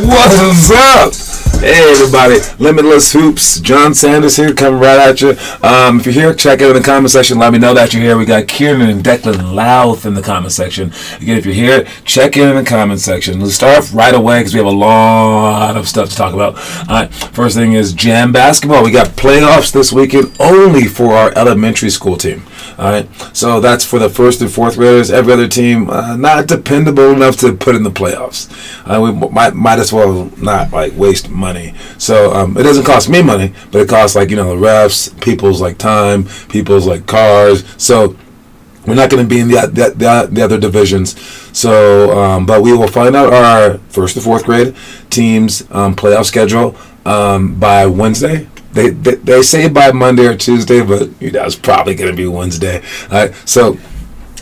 What's up? Hey everybody, Limitless Hoops, John Sanders here, coming right at you. If you're here, check it in the comment section. Let me know that you're here. We got Kieran and Declan Louth in the comment section. Again, if you're here, check it in the comment section. Let's start off right away because we have a lot of stuff to talk about. Alright, first thing is Jam Basketball. We got playoffs this weekend only for our elementary school team. Alright, so that's for the first and fourth graders. Every other team, not dependable enough to put in the playoffs. We might as well not waste money. So it doesn't cost me money, but it costs the refs, people's time, people's cars. So we're not going to be in the other divisions. So, but we will find out our first and fourth grade teams' playoff schedule by Wednesday. They say by Monday or Tuesday, but it's probably going to be Wednesday. All right, so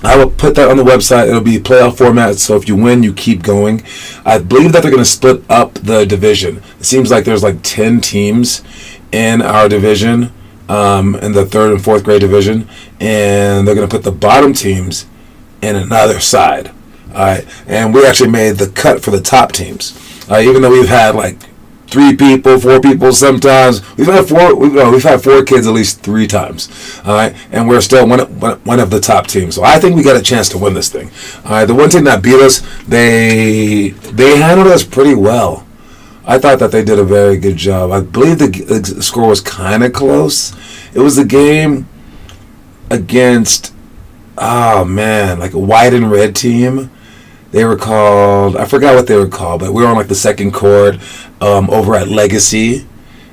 I will put that on the website. It'll be playoff format, so if you win, you keep going. I believe that they're going to split up the division. It seems like there's 10 teams in our division, in the third and fourth grade division, and they're going to put the bottom teams in another side. All right, and we actually made the cut for the top teams, even though we've had 3 people, 4 people sometimes. We've had 4 kids at least 3 times. All right, and we're still one of the top teams. So I think we got a chance to win this thing. All right, the one team that beat us, they handled us pretty well. I thought that they did a very good job. I believe the score was kind of close. It was a game against a white and red team. They were called, I forgot what they were called, but we were on the second court over at Legacy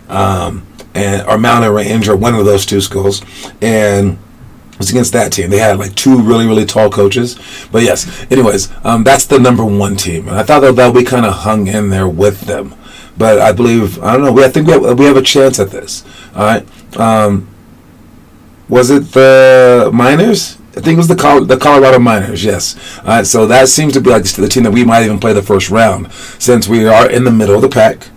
or Mountain Range or one of those 2 schools. And it was against that team. They had 2 really, really tall coaches. But yes, anyways, that's the number 1 team. And I thought that we kind of hung in there with them. But I believe, I don't know, I think we have a chance at this. All right. Was it the Miners? I think it was the Colorado Miners, yes. So that seems to be the team that we might even play the first round, since we are in the middle of the pack.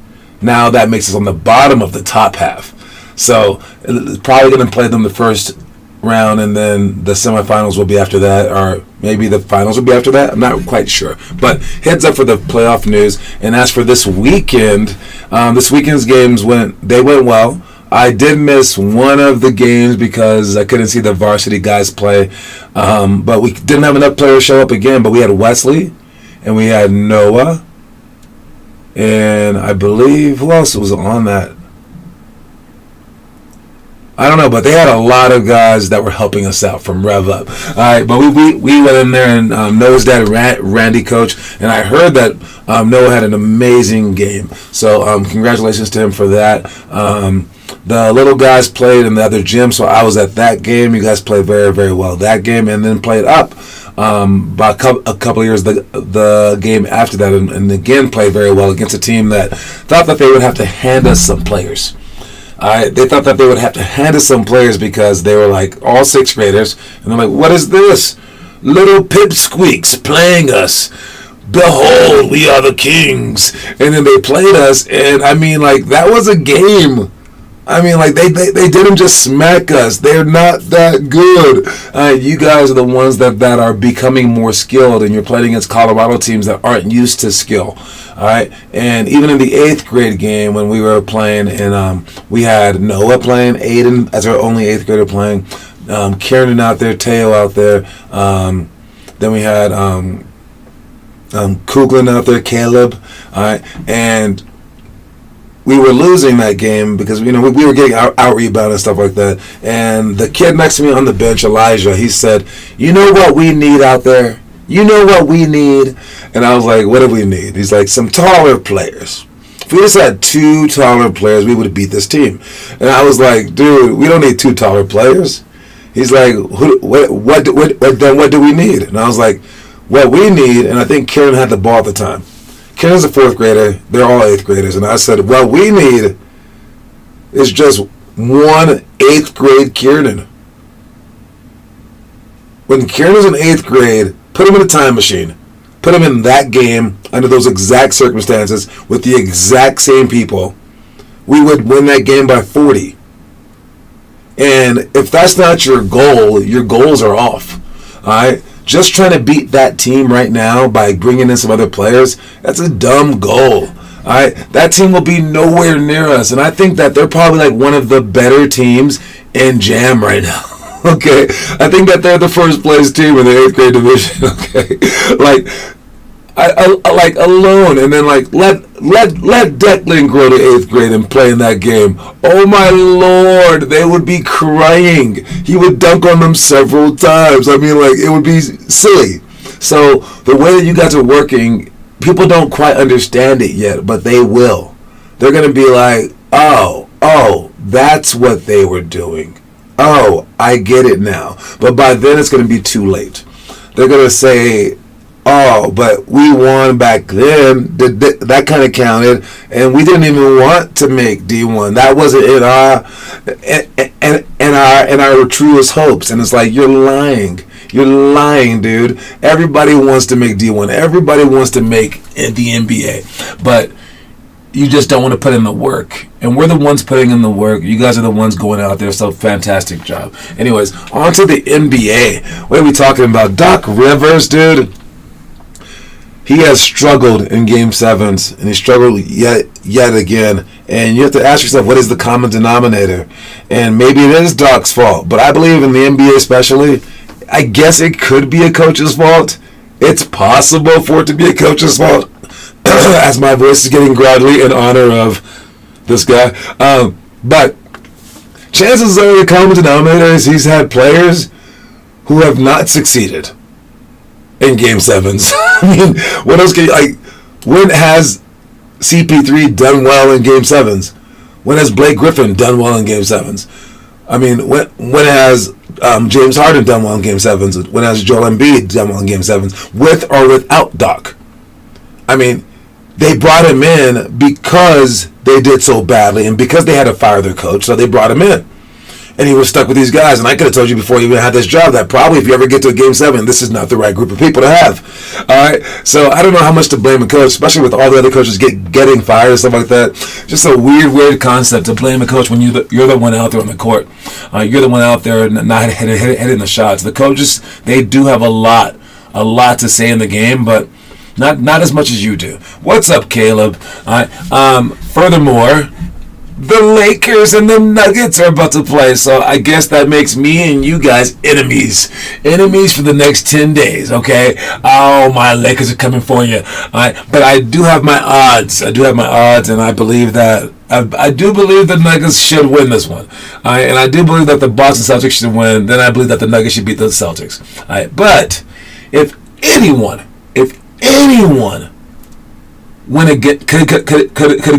Now that makes us on the bottom of the top half. So it's probably going to play them the first round, and then the semifinals will be after that, or maybe the finals will be after that. I'm not quite sure. But heads up for the playoff news. And as for this weekend, this weekend's games went well. I did miss one of the games because I couldn't see the varsity guys play. But we didn't have enough players show up again. But we had Wesley, and we had Noah, and I believe, who else was on that? I don't know, but they had a lot of guys that were helping us out from Rev Up. All right, but we went in there, and Noah's dad, Randy, coach, and I heard that Noah had an amazing game. So congratulations to him for that. The little guys played in the other gym, so I was at that game. You guys played very, very well that game, and then played up by a couple of years the game after that, and again played very well against a team that thought that they would have to hand us some players. They thought that they would have to hand us some players because they were all 6th graders, and they're what is this? Little pipsqueaks playing us. Behold, we are the kings. And then they played us, and that was a game. They didn't just smack us. They're not that good. You guys are the ones that are becoming more skilled, and you're playing against Colorado teams that aren't used to skill. All right, and even in the 8th grade game when we were playing, and we had Noah playing, Aiden as our only 8th grader playing, Kieran out there, Teo out there. Then we had Kuglin out there, Caleb. All right, and we were losing that game because we were getting out rebound and stuff like that. And the kid next to me on the bench, Elijah, he said, "You know what we need out there? You know what we need?" And I was like, "What do we need?" He's like, "Some taller players. If we just had 2 taller players, we would have beat this team." And I was like, "Dude, we don't need 2 taller players." He's like, "What do we need?" And I was like, "What we need," and I think Kieran had the ball at the time. Kieran's a 4th grader. They're all 8th graders. And I said, what we need is just one 8th grade Kieran. When Kieran was in 8th grade, put him in a time machine. Put him in that game under those exact circumstances with the exact same people. We would win that game by 40. And if that's not your goal, your goals are off. All right? Just trying to beat that team right now by bringing in some other players, that's a dumb goal. All right, that team will be nowhere near us, and I think that they're probably like one of the better teams in Jam right now. Okay, I think that they're the first place team in the 8th grade division. Okay, like I like alone, and then like let Declan grow to 8th grade and play in that game. Oh my Lord, they would be crying. He would dunk on them several times. I mean, like, it would be silly. So the way that you guys are working, people don't quite understand it yet, but they will. They're gonna be like, oh, that's what they were doing. Oh, I get it now. But by then it's gonna be too late. They're gonna say, oh, but we won back then. That kind of counted, and we didn't even want to make D1. That wasn't in our truest hopes. And it's like, you're lying. You're lying, dude. Everybody wants to make D1. Everybody wants to make the NBA, but you just don't want to put in the work. And we're the ones putting in the work. You guys are the ones going out there. So fantastic job. Anyways, on to the NBA. What are we talking about? Doc Rivers, dude. He has struggled in Game 7s, and he struggled yet again. And you have to ask yourself, what is the common denominator? And maybe it is Doc's fault, but I believe in the NBA especially, I guess it could be a coach's fault. It's possible for it to be a coach's fault, as my voice is getting gradually in honor of this guy. But chances are the common denominator is he's had players who have not succeeded in Game 7s. I mean, what else can you, like, when has CP3 done well in Game 7s? When has Blake Griffin done well in Game 7s? I mean, when has James Harden done well in Game 7s? When has Joel Embiid done well in Game 7s? With or without Doc? I mean, they brought him in because they did so badly and because they had to fire their coach, so they brought him in. And he was stuck with these guys. And I could have told you before you even had this job that probably if you ever get to a Game 7, this is not the right group of people to have. All right? So I don't know how much to blame a coach, especially with all the other coaches getting fired and stuff like that. Just a weird concept to blame a coach when you're the one out there on the court. You're the one out there not hitting the shots. The coaches, they do have a lot to say in the game, but not as much as you do. What's up, Caleb? All right. Furthermore, the Lakers and the Nuggets are about to play, so I guess that makes me and you guys enemies for the next 10 days, okay? Oh, my Lakers are coming for you. All right? But I do have my odds. And I believe that I do believe the Nuggets should win this one. All right? And I do believe that the Boston Celtics should win. Then I believe that the Nuggets should beat the Celtics. All right? But if anyone could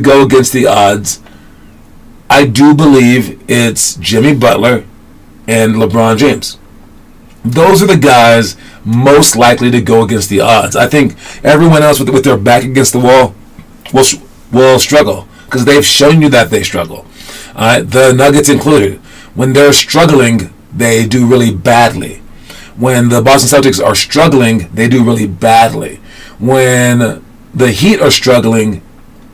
go against the odds, I do believe it's Jimmy Butler and LeBron James. Those are the guys most likely to go against the odds. I think everyone else with their back against the wall will struggle because they've shown you that they struggle. The Nuggets included. When they're struggling, they do really badly. When the Boston Celtics are struggling, they do really badly. When the Heat are struggling,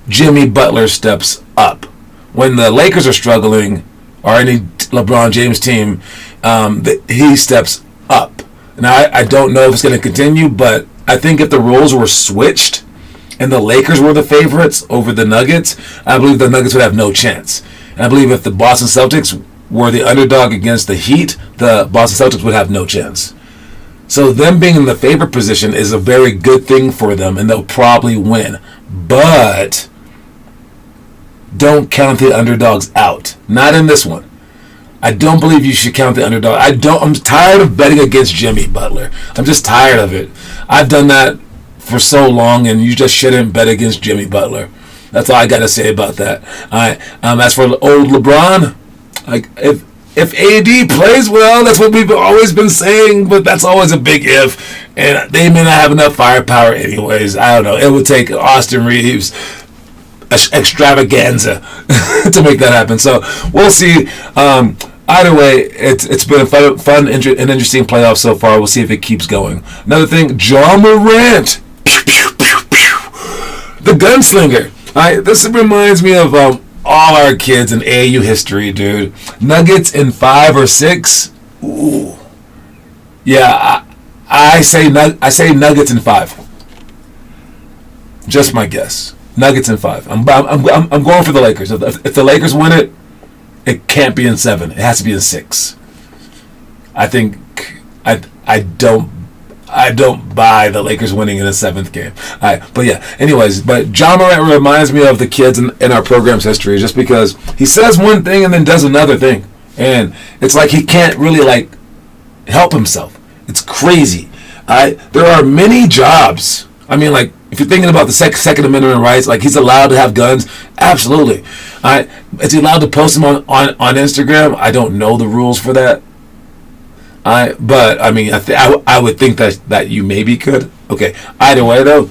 Jimmy Butler steps up. When the Lakers are struggling, or any LeBron James team, he steps up. Now, I don't know if it's going to continue, but I think if the roles were switched and the Lakers were the favorites over the Nuggets, I believe the Nuggets would have no chance. And I believe if the Boston Celtics were the underdog against the Heat, the Boston Celtics would have no chance. So them being in the favorite position is a very good thing for them, and they'll probably win. But don't count the underdogs out. Not in this one. I don't believe you should count the underdog. I'm tired of betting against Jimmy Butler. I'm just tired of it. I've done that for so long, and you just shouldn't bet against Jimmy Butler. That's all I got to say about that. All right. As for old LeBron, if AD plays well, that's what we've always been saying, but that's always a big if. And they may not have enough firepower anyways. I don't know. It would take Austin Reeves extravaganza to make that happen. So we'll see. Either way, it's been a fun and interesting playoff so far. We'll see if it keeps going. Another thing, John Morant, the gunslinger. This reminds me of all our kids in AAU history, dude. Nuggets in 5 or 6. Ooh, yeah. I say Nuggets in 5. Just my guess. Nuggets in 5. I'm going for the Lakers. If the Lakers win it, it can't be in 7. It has to be in 6. I think I don't buy the Lakers winning in the 7th game. But yeah, anyways, but John Morant reminds me of the kids in our program's history, just because he says one thing and then does another thing, and it's like he can't really like help himself. It's crazy. There are many jobs. I mean, like, if you're thinking about the Second Amendment rights, like, he's allowed to have guns. Absolutely. Is he allowed to post them on Instagram? I don't know the rules for that. But I mean, I would think that you maybe could. Okay. Either way, though,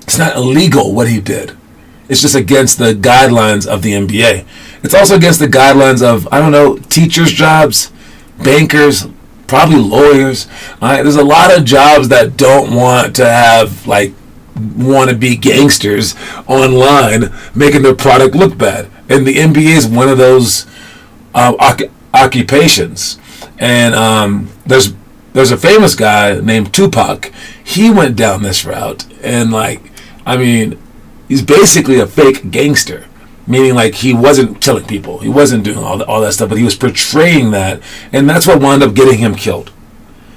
it's not illegal what he did. It's just against the guidelines of the NBA. It's also against the guidelines of, I don't know, teachers' jobs, bankers, probably lawyers. There's a lot of jobs that don't want to have, like, wannabe gangsters online making their product look bad. And the NBA is one of those occupations. And there's a famous guy named Tupac. He went down this route. And, like, I mean, he's basically a fake gangster. Meaning, like, he wasn't killing people. He wasn't doing all that stuff, but he was portraying that. And that's what wound up getting him killed.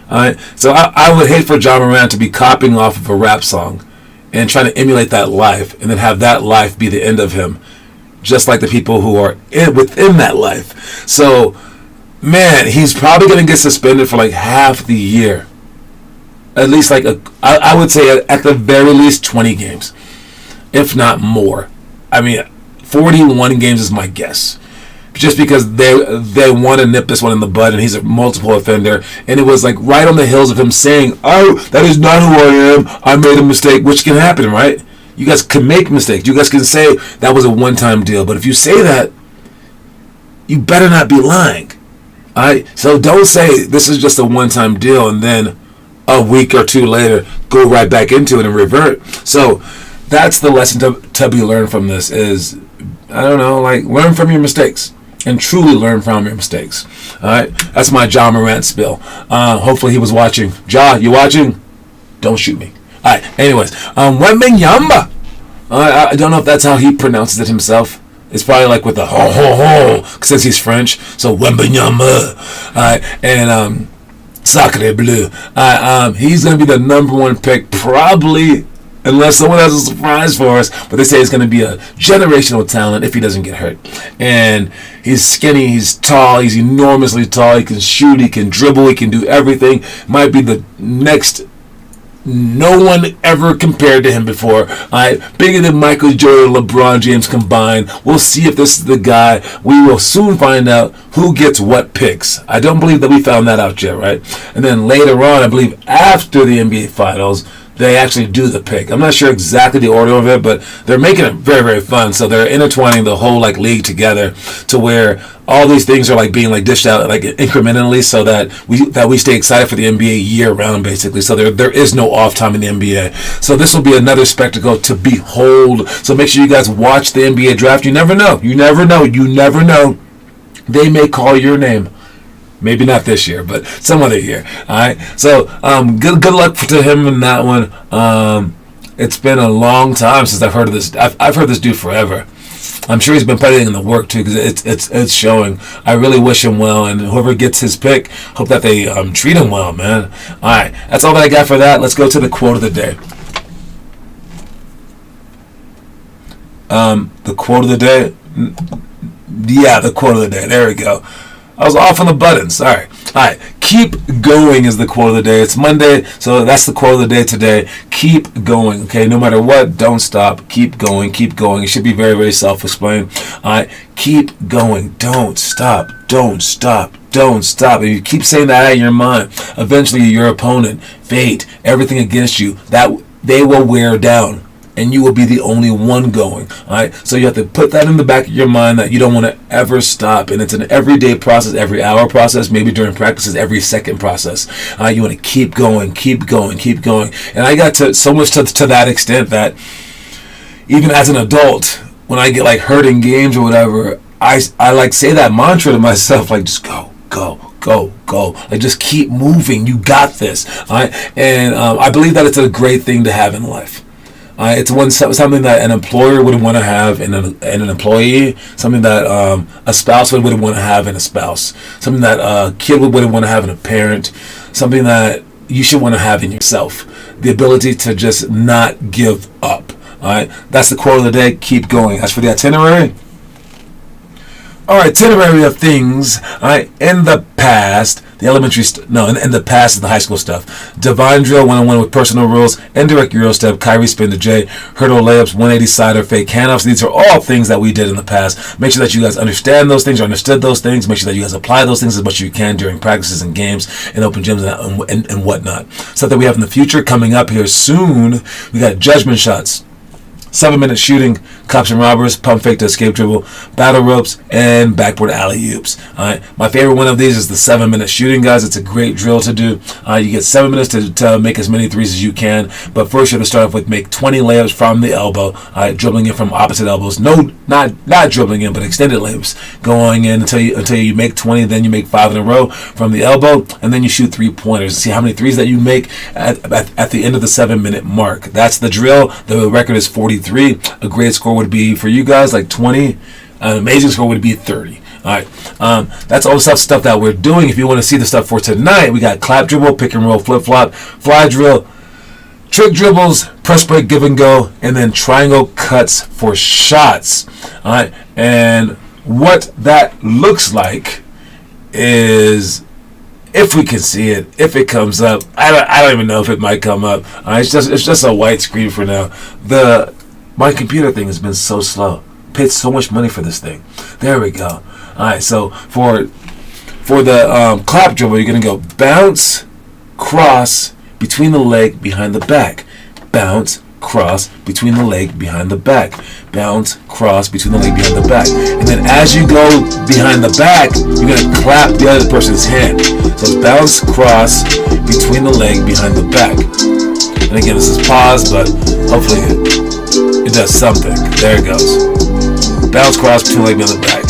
All right? So I would hate for John Morant to be copying off of a rap song and trying to emulate that life, and then have that life be the end of him, just like the people who are within that life. So, man, he's probably going to get suspended for like half the year. At least, like, I would say at the very least 20 games, if not more. I mean, 41 games is my guess. Just because they want to nip this one in the bud, and he's a multiple offender, and it was like right on the heels of him saying, "Oh, that is not who I am. I made a mistake," which can happen, right? You guys can make mistakes. You guys can say that was a one-time deal, but if you say that, you better not be lying. All right? So don't say this is just a one-time deal, and then a week or two later go right back into it and revert. So that's the lesson to be learned from this is, I don't know, like, learn from your mistakes. And truly learn from your mistakes. All right, that's my John Morant spill. Hopefully he was watching. Ja, you watching? Don't shoot me. All right. Anyways, Wembanyama. I don't know if that's how he pronounces it himself. It's probably like with the ho ho ho, since he's French. So Wembanyama. All right, and Sacre Bleu. He's gonna be the number 1 pick, probably. Unless someone has a surprise for us. But they say he's going to be a generational talent if he doesn't get hurt. And he's skinny, he's tall, he's enormously tall. He can shoot, he can dribble, he can do everything. Might be the next, no one ever compared to him before. Bigger than Michael Jordan, LeBron James combined. We'll see if this is the guy. We will soon find out who gets what picks. I don't believe that we found that out yet, right? And then later on, I believe after the NBA Finals, they actually do the pick. I'm not sure exactly the order of it, but they're making it very, very fun. So they're intertwining the whole like league together to where all these things are like being like dished out like incrementally, so that we stay excited for the NBA year round, basically. So there is no off time in the NBA. So this will be another spectacle to behold. So make sure you guys watch the NBA draft. You never know. You never know. You never know. They may call your name. Maybe not this year, but some other year. All right. So good luck to him in that one. It's been a long time since I've heard of this. I've heard this dude forever. I'm sure he's been putting in the work too, because it's showing. I really wish him well, and whoever gets his pick, hope that they treat him well, man. All right. That's all that I got for that. Let's go to the quote of the day. The quote of the day. Yeah, the quote of the day. There we go. I was off on the buttons. All right. Keep going is the quote of the day. It's Monday, so that's the quote of the day today. Keep going, okay? No matter what, don't stop. Keep going. Keep going. It should be very, very self-explained. All right. Keep going. Don't stop. Don't stop. Don't stop. If you keep saying that out of your mind, eventually your opponent, fate, everything against you, that they will wear down. And you will be the only one going. All right. So you have to put that in the back of your mind that you don't want to ever stop. And it's an everyday process, every hour process, maybe during practices, every second process. You want to keep going, keep going, keep going. And I got to so much to that extent that even as an adult, when I get like hurt in games or whatever, I like say that mantra to myself, like just go, go, go, go. Like just keep moving. You got this. All right. And I believe that it's a great thing to have in life. Something that an employer would want to have in an employee, something that a spouse would want to have in a spouse, something that a kid would want to have in a parent, something that you should want to have in yourself. The ability to just not give up. All right, that's the quote of the day. Keep going. As for the itinerary, itinerary of things. All right, in the past, the elementary in the past is the high school stuff. Divine drill 1-on-1 with personal rules, indirect Euro step, Kyrie spin to J, hurdle layups, 180 sider, fake handoffs. These are all things that we did in the past. Make sure that you guys understand those things or understood those things. Make sure that you guys apply those things as much as you can during practices and games and open gyms and whatnot. Stuff that we have in the future coming up here soon. We got judgment shots, 7-minute shooting, cops and robbers, pump fake to escape dribble, battle ropes, and backboard alley-oops. All right, my favorite one of these is the 7-minute shooting, guys. It's a great drill to do. You get 7 minutes to make as many threes as you can, but first you have to start off with make 20 layups from the elbow, dribbling in from opposite elbows. No, not dribbling in, but extended layups, going in until you make 20. Then you make 5 in a row from the elbow, and then you shoot 3-pointers. See how many threes that you make at the end of the 7-minute mark. That's the drill. The record is 43. A great score would be for you guys like 20. An amazing score would be 30. All right, that's all the stuff that we're doing. If you want to see the stuff for tonight, we got clap dribble, pick and roll, flip flop, fly drill, trick dribbles, press break, give and go, and then triangle cuts for shots. All right, and what that looks like is, if we can see it, if it comes up, I don't even know if it might come up. It's just a white screen for now. My computer thing has been so slow. Paid so much money for this thing. There we go. All right, so for the clap dribble, you're gonna go bounce, cross, between the leg, behind the back, bounce, cross, between the leg, behind the back, bounce, cross, between the leg, behind the back, and then as you go behind the back, you're gonna clap the other person's hand. So it's bounce, cross, between the leg, behind the back. And again, this is pause, but hopefully it does something. There it goes. Bounce, cross, between the leg, behind the back.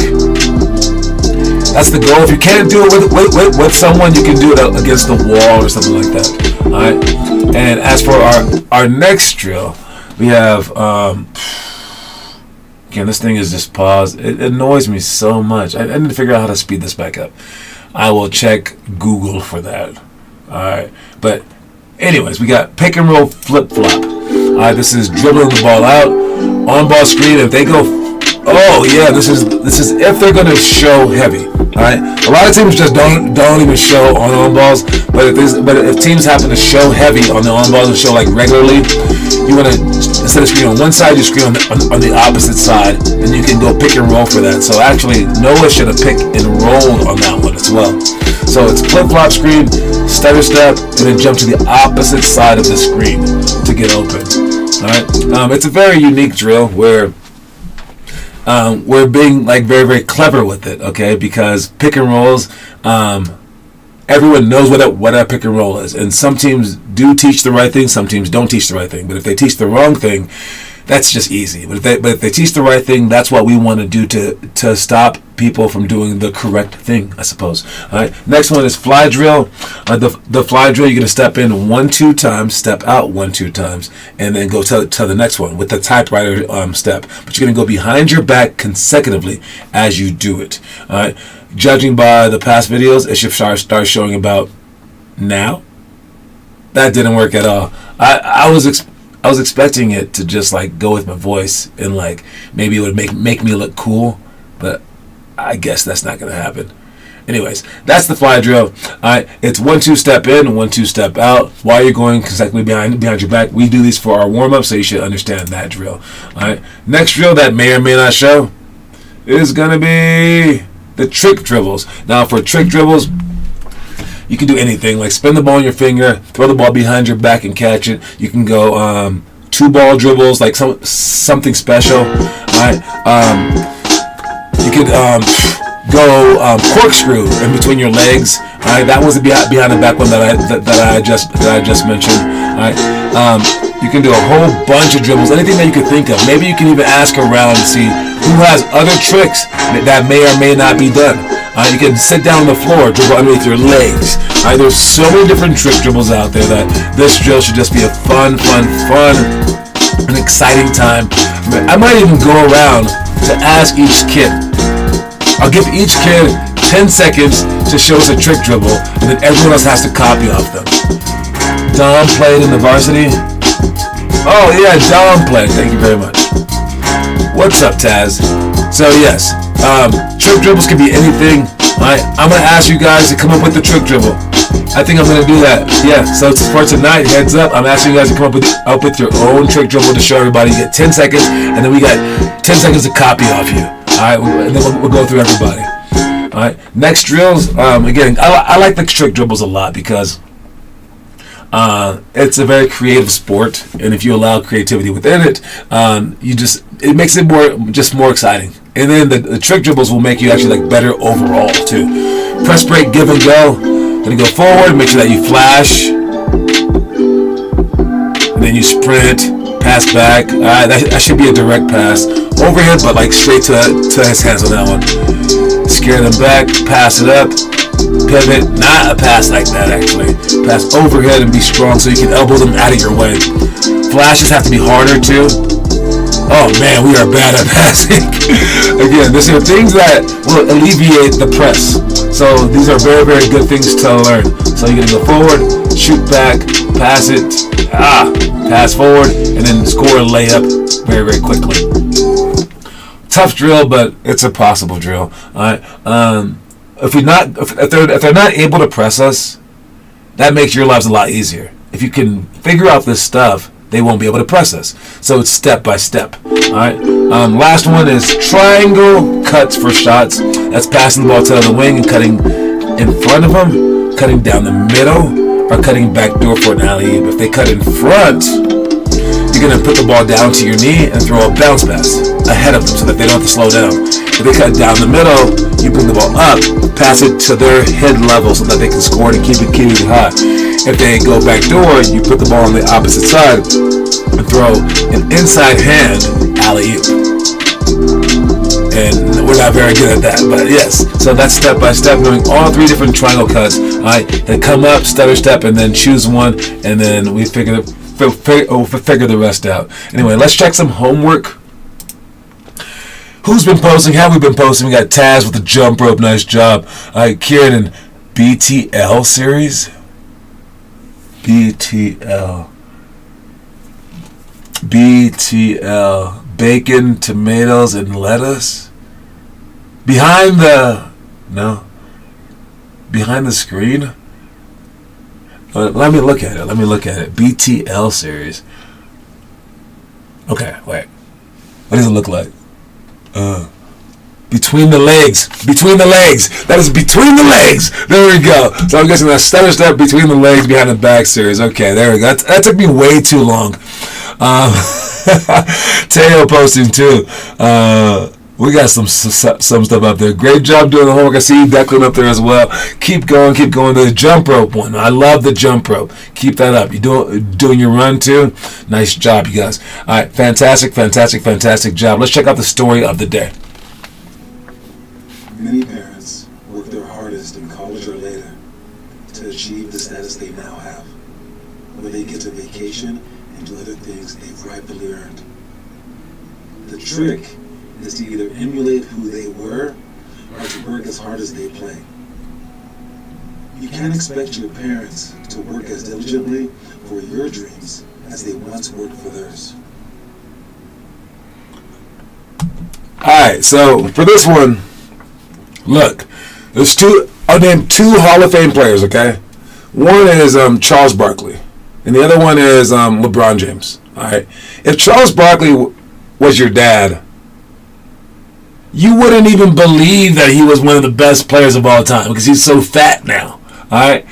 That's the goal. If you can't do it with someone, you can do it against the wall or something like that. All right. And as for our next drill, we have again, this thing is just paused. It annoys me so much. I need to figure out how to speed this back up. I will check Google for that. All right. But anyways, we got pick and roll, flip flop. All right. This is dribbling the ball out on ball screen. If they go, oh yeah, this is if they're gonna show heavy. All right, a lot of teams just don't even show on balls, but if teams happen to show heavy on the on balls and show like regularly, you want to, instead of screen on one side, you screen on the opposite side, and you can go pick and roll for that. So actually, Noah should have picked and rolled on that one as well. So it's flip flop screen, stutter step, and then jump to the opposite side of the screen to get open. All right, it's a very unique drill where we're being like very, very clever with it, okay? Because pick and rolls, everyone knows what a pick and roll is, and some teams do teach the right thing, some teams don't teach the right thing. But if they teach the wrong thing, that's just easy. But if they teach the right thing, that's what we want to do to stop people from doing the correct thing, I suppose. All right. Next one is fly drill. The fly drill, you're gonna step in 1-2 times, step out 1-2 times, and then go to the next one with the typewriter step. But you're gonna go behind your back consecutively as you do it. All right. Judging by the past videos, it should start showing about now. That didn't work at all. I was expecting it to just like go with my voice and like maybe it would make me look cool, but I guess that's not gonna happen. Anyways, that's the fly drill. Alright, it's 1-2 step in, 1-2 step out while you're going consecutively behind your back. We do these for our warm-up, so you should understand that drill. Alright, next drill that may or may not show is gonna be the trick dribbles. Now for trick dribbles, you can do anything, like spin the ball on your finger, throw the ball behind your back and catch it. You can go 2-ball dribbles, like something special. All right. You could go corkscrew in between your legs. All right. That was the behind the back one that I just mentioned. All right. You can do a whole bunch of dribbles, anything that you could think of. Maybe you can even ask around and see who has other tricks that may or may not be done. You can sit down on the floor, dribble underneath your legs. There's so many different trick dribbles out there that this drill should just be a fun an exciting time. I might even go around to ask each kid. I'll give each kid 10 seconds to show us a trick dribble, and then everyone else has to copy off them. Dom played in the varsity. Oh yeah, Dom played. Thank you very much. What's up, Taz? So yes, trick dribbles can be anything. Alright, I'm gonna ask you guys to come up with the trick dribble. I think I'm gonna do that. Yeah. So for tonight, heads up, I'm asking you guys to come up with your own trick dribble to show everybody. You get 10 seconds, and then we got 10 seconds to copy off you. Alright, and then we'll go through everybody. Alright, next drills. Again, I like the trick dribbles a lot because it's a very creative sport, and if you allow creativity within it, it makes it more exciting. And then the trick dribbles will make you actually like better overall too. Press break, give and go. Gonna go forward, make sure that you flash, and then you sprint, pass back. That should be a direct pass, overhead, but like straight to his hands on that one. Scare them back, pass it up, pivot, not a pass like that actually. Pass overhead and be strong so you can elbow them out of your way. Flashes have to be harder too. Oh man, we are bad at passing. Again, these are things that will alleviate the press. So these are very, very good things to learn. So you're gonna go forward, shoot back, pass it, pass forward, and then score a layup very, very quickly. Tough drill, but it's a possible drill. All right. If they're not able to press us, that makes your lives a lot easier. If you can figure out this stuff, they won't be able to press us. So it's step by step. All right. Last one is triangle cuts for shots. That's passing the ball to the wing and cutting in front of them, cutting down the middle, or cutting back door for an alley-oop. If they cut in front, you're gonna put the ball down to your knee and throw a bounce pass ahead of them so that they don't have to slow down. If they cut down the middle, you bring the ball up, pass it to their head level so that they can score and keep it high. If they go back door, you put the ball on the opposite side and throw an inside hand alley-oop. And we're not very good at that, but yes. So that's step by step, doing all three different triangle cuts. All right, and come up, stutter step, and then choose one, and then we figure the rest out. Anyway, let's check some homework. Who's been posting? Have we been posting? We got Taz with the jump rope. Nice job. All right, Kieran, BTL series. BTL. Bacon, tomatoes, and lettuce. Behind the screen. Let me look at it. BTL series. Okay, wait. What does it look like? Between the legs. That is between the legs. There we go. So I'm guessing that's stutter step between the legs behind the back series. Okay, there we go. That took me way too long. Teo posting too. We got some stuff up there. Great job doing the homework. I see you, Declan, up there as well. Keep going. The jump rope one. I love the jump rope. Keep that up. You doing your run too? Nice job, you guys. All right, fantastic job. Let's check out the story of the day. Many parents work their hardest in college or later to achieve the status they now have, where they get to vacation and do other things they've rightfully earned. The trick is to either emulate who they were or to work as hard as they play. You can't expect your parents to work as diligently for your dreams as they once worked for theirs. Alright, so for this one, look, I'll name two Hall of Fame players, okay? One is Charles Barkley, and the other one is LeBron James. Alright, if Charles Barkley was your dad, you wouldn't even believe that he was one of the best players of all time because he's so fat now. Alright?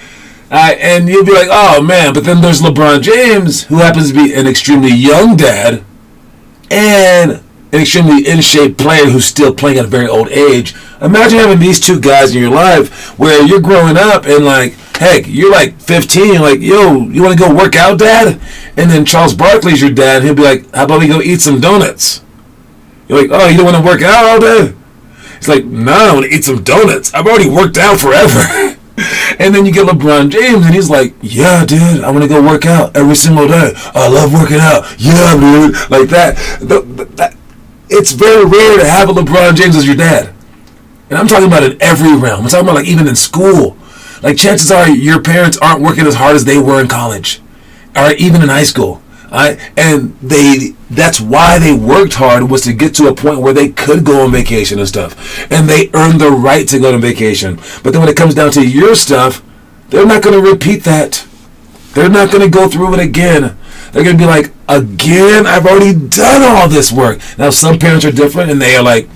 And you'd be like, oh man, but then there's LeBron James, who happens to be an extremely young dad and an extremely in-shape player who's still playing at a very old age. Imagine having these two guys in your life where you're growing up and like, heck, you're like 15, you're like, yo, you want to go work out, Dad? And then Charles Barkley's your dad, and he'll be like, how about we go eat some donuts? You're like, oh, you don't want to work out all day? He's like, no, I want to eat some donuts. I've already worked out forever. And then you get LeBron James, and he's like, yeah, dude, I want to go work out every single day. I love working out. Yeah, dude. Like that. It's very rare to have a LeBron James as your dad. And I'm talking about in every realm. I'm talking about like even in school. Like chances are your parents aren't working as hard as they were in college. Or even in high school. And that's why they worked hard, was to get to a point where they could go on vacation and stuff. And they earned the right to go on vacation. But then when it comes down to your stuff, they're not going to repeat that. They're not going to go through it again. They're going to be like, again, I've already done all this work. Now, some parents are different, and they are like,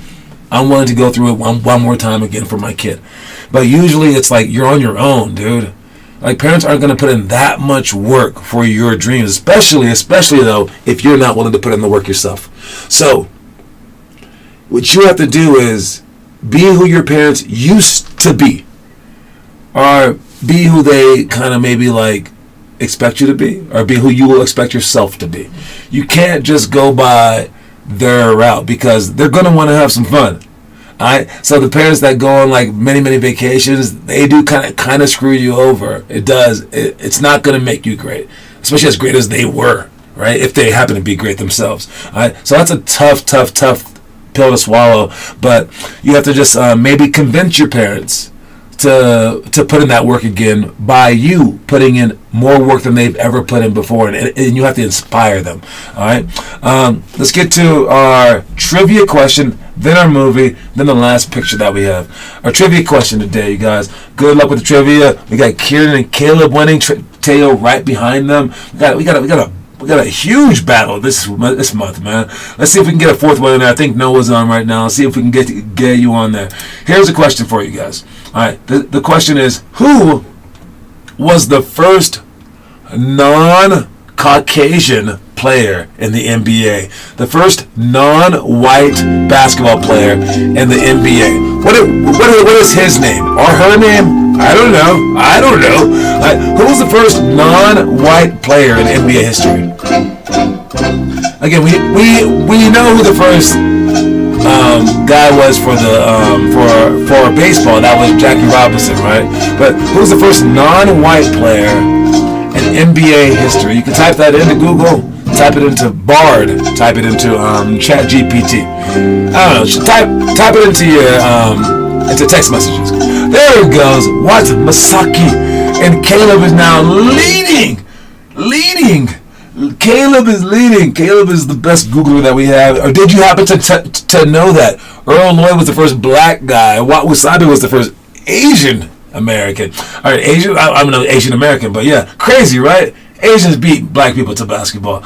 I'm willing to go through it one more time again for my kid. But usually it's like, you're on your own, dude. Like, parents aren't going to put in that much work for your dreams, especially though, if you're not willing to put in the work yourself. So, what you have to do is be who your parents used to be, or be who they kind of maybe like expect you to be, or be who you will expect yourself to be. You can't just go by their route, because they're going to want to have some fun. Alright, so the parents that go on like many vacations, they do kind of screw you over. It does. It's not going to make you great, especially as great as they were, right? If they happen to be great themselves. Alright, so that's a tough pill to swallow. But you have to just maybe convince your parents to put in that work again by you putting in more work than they've ever put in before, and you have to inspire them. All right, let's get to our trivia question, then our movie, then the last picture that we have. Our trivia question today, you guys. Good luck with the trivia. We got Kieran and Caleb winning. Teo right behind them. We got a huge battle this month, man. Let's see if we can get a fourth one in there. I think Noah's on right now. Let's see if we can get you on there. Here's a question for you guys. All right, the question is, who was the first non-Caucasian player in the NBA? The first non-white basketball player in the NBA. What is his name or her name? I don't know. Who was the first non-white player in NBA history? Again, we know who the first guy was for baseball. That was Jackie Robinson, right? But who's the first non-white player in NBA history? You can type that into Google, type it into Bard, type it into Chat GPT. I don't know. Type it into your into text messages. There it goes. What? Masaki and Caleb is now leading. Caleb is leading. Caleb is the best Googler that we have. Or did you happen to know that Earl Lloyd was the first black guy? Wasabi was the first Asian American. All right, I'm no Asian American, but yeah, crazy, right? Asians beat black people to basketball.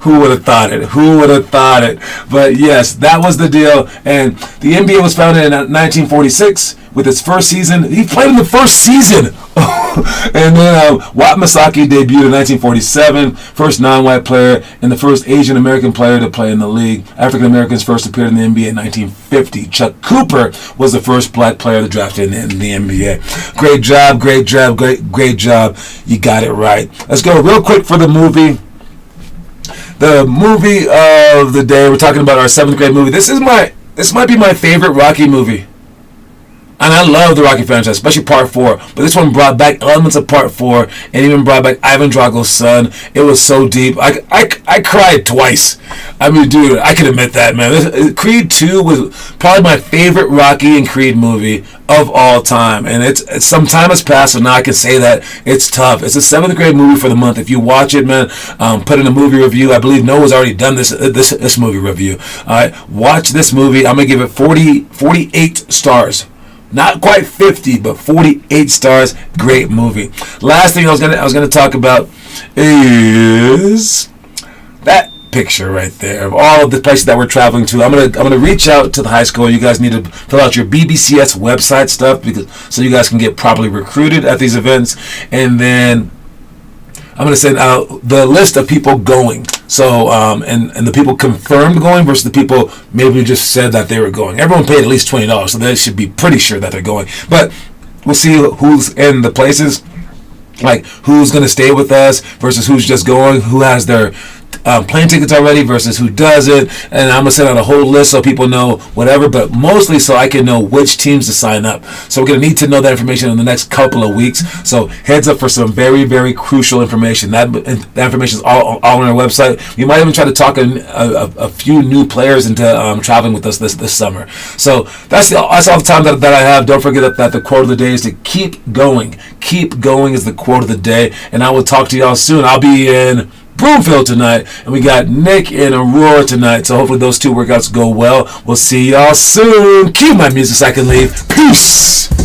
Who would have thought it? But yes, that was the deal. And the NBA was founded in 1946 with its first season. He played in the first season. And then Wat Masaki debuted in 1947, first non-white player and the first Asian American player to play in the league. African Americans first appeared in the NBA in 1950. Chuck Cooper was the first black player to draft in the NBA. Great job. You got it right. Let's go real quick for the movie. The movie of the day. We're talking about our 7th grade movie. This might be my favorite Rocky movie. And I love the Rocky franchise, especially Part 4. But this one brought back elements of Part 4 and even brought back Ivan Drago's son. It was so deep. I cried twice. I mean, dude, I can admit that, man. Creed 2 was probably my favorite Rocky and Creed movie of all time. And it's some time has passed, so now I can say that it's tough. It's a 7th grade movie for the month. If you watch it, man, put in a movie review. I believe Noah's already done this movie review. All right, watch this movie. I'm going to give it 48 stars. Not quite 50, but 48 stars. Great movie. Last thing I was gonna talk about is that picture right there of all of the places that we're traveling to. I'm gonna reach out to the high school. You guys need to fill out your BBCS website stuff so you guys can get properly recruited at these events, and then I'm going to send out the list of people going. So, and the people confirmed going versus the people maybe just said that they were going. Everyone paid at least $20, so they should be pretty sure that they're going. But we'll see who's in the places, like who's going to stay with us versus who's just going, who has their plane tickets already versus who doesn't, and I'm gonna send out a whole list so people know whatever, but mostly so I can know which teams to sign up. So we're gonna need to know that information in the next couple of weeks. So heads up for some very, very crucial information. That information is all on our website. We might even try to talk a few new players into traveling with us this summer. So that's all the time that I have. Don't forget that the quote of the day is to keep going. Keep going is the quote of the day, and I will talk to y'all soon. I'll be in Broomfield tonight, and we got Nick and Aurora tonight, so hopefully those 2 workouts go well. We'll see y'all soon. Cue my music so I can leave. Peace.